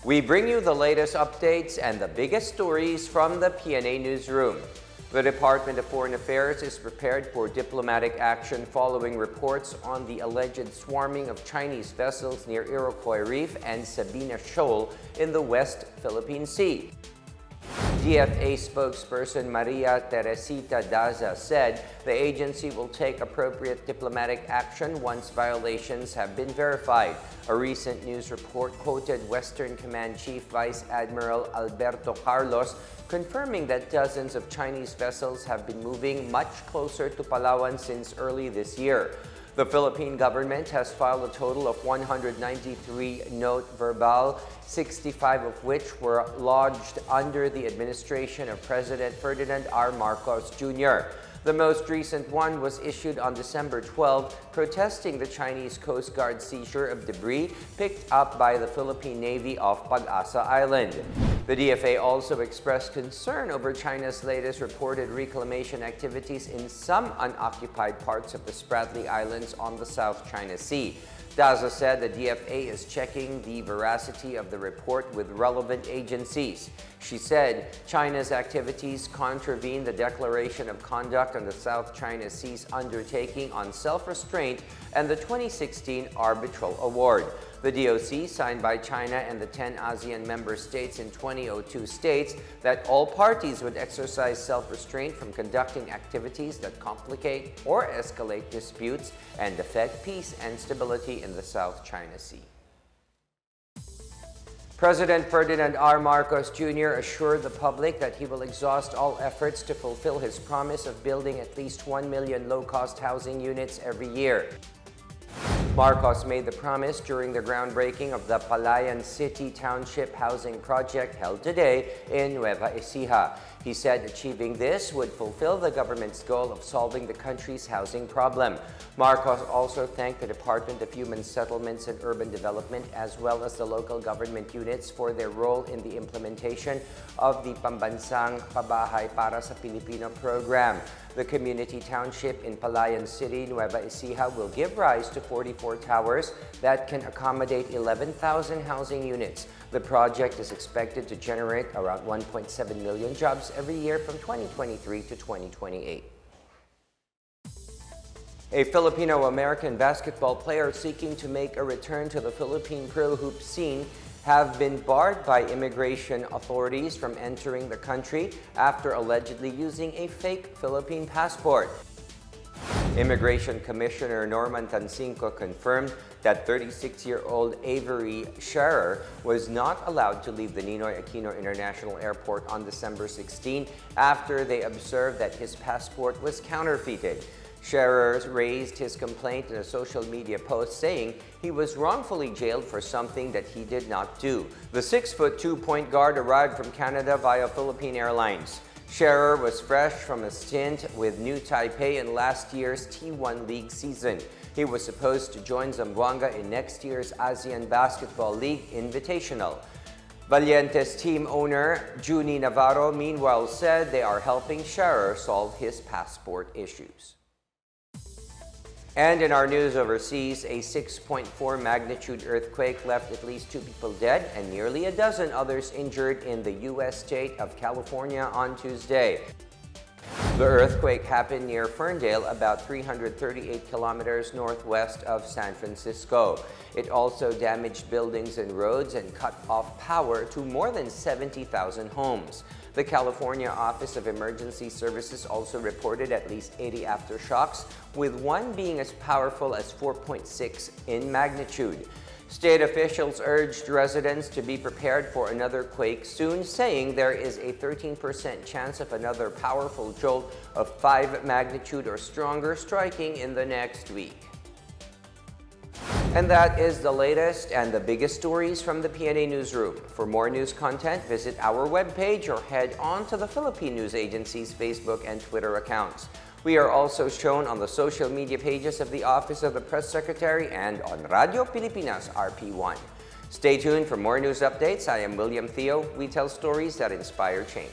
We bring you the latest updates and the biggest stories from the Pna Newsroom. The Department of Foreign Affairs is prepared for diplomatic action following reports on the alleged swarming of Chinese vessels near Iroquois Reef and Sabina Shoal in the West Philippine Sea. DFA spokesperson Maria Teresita Daza said the agency will take appropriate diplomatic action once violations have been verified. A recent news report quoted Western Command Chief Vice Admiral Alberto Carlos confirming that dozens of Chinese vessels have been moving much closer to Palawan since early this year. The Philippine government has filed a total of 193 note verbal, 65 of which were lodged under the administration of President Ferdinand R. Marcos Jr. The most recent one was issued on December 12, protesting the Chinese Coast Guard seizure of debris picked up by the Philippine Navy off Pag-asa Island. The DFA also expressed concern over China's latest reported reclamation activities in some unoccupied parts of the Spratly Islands on the South China Sea. Daza said the DFA is checking the veracity of the report with relevant agencies. She said China's activities contravene the Declaration of Conduct on the South China Sea's Undertaking on Self-Restraint and the 2016 Arbitral Award. The DOC, signed by China and the 10 ASEAN member states in 2002, states that all parties would exercise self-restraint from conducting activities that complicate or escalate disputes and affect peace and stability in the South China Sea. President Ferdinand R. Marcos Jr. assured the public that he will exhaust all efforts to fulfill his promise of building at least 1 million low-cost housing units every year. Marcos made the promise during the groundbreaking of the Palayan City Township Housing Project held today in Nueva Ecija. He said achieving this would fulfill the government's goal of solving the country's housing problem. Marcos also thanked the Department of Human Settlements and Urban Development as well as the local government units for their role in the implementation of the Pambansang Pabahay para sa Pilipino program. The community township in Palayan City, Nueva Ecija will give rise to 44 towers that can accommodate 11,000 housing units. The project is expected to generate around 1.7 million jobs every year from 2023 to 2028. A Filipino-American basketball player seeking to make a return to the Philippine pro hoop scene have been barred by immigration authorities from entering the country after allegedly using a fake Philippine passport. Immigration Commissioner Norman Tancinco confirmed that 36-year-old Avery Scherer was not allowed to leave the Ninoy Aquino International Airport on December 16 after they observed that his passport was counterfeited. Scherer raised his complaint in a social media post saying he was wrongfully jailed for something that he did not do. The 6'2" point guard arrived from Canada via Philippine Airlines. Scherer was fresh from a stint with New Taipei in last year's T1 League season. He was supposed to join Zamboanga in next year's ASEAN Basketball League Invitational. Valientes team owner Junie Navarro meanwhile said they are helping Scherer solve his passport issues. And in our news overseas, a 6.4 magnitude earthquake left at least 2 people dead and nearly a dozen others injured in the U.S. state of California on Tuesday. The earthquake happened near Ferndale, about 338 kilometers northwest of San Francisco. It also damaged buildings and roads and cut off power to more than 70,000 homes. The California Office of Emergency Services also reported at least 80 aftershocks, with one being as powerful as 4.6 in magnitude. State officials urged residents to be prepared for another quake soon, saying there is a 13% chance of another powerful jolt of 5 magnitude or stronger striking in the next week. And that is the latest and the biggest stories from the Pna Newsroom. For more news content, visit our webpage or head on to the Philippine News Agency's Facebook and Twitter accounts. We are also shown on the social media pages of the Office of the Press Secretary and on Radio Pilipinas RP1. Stay tuned for more news updates. I am William Theo. We tell stories that inspire change.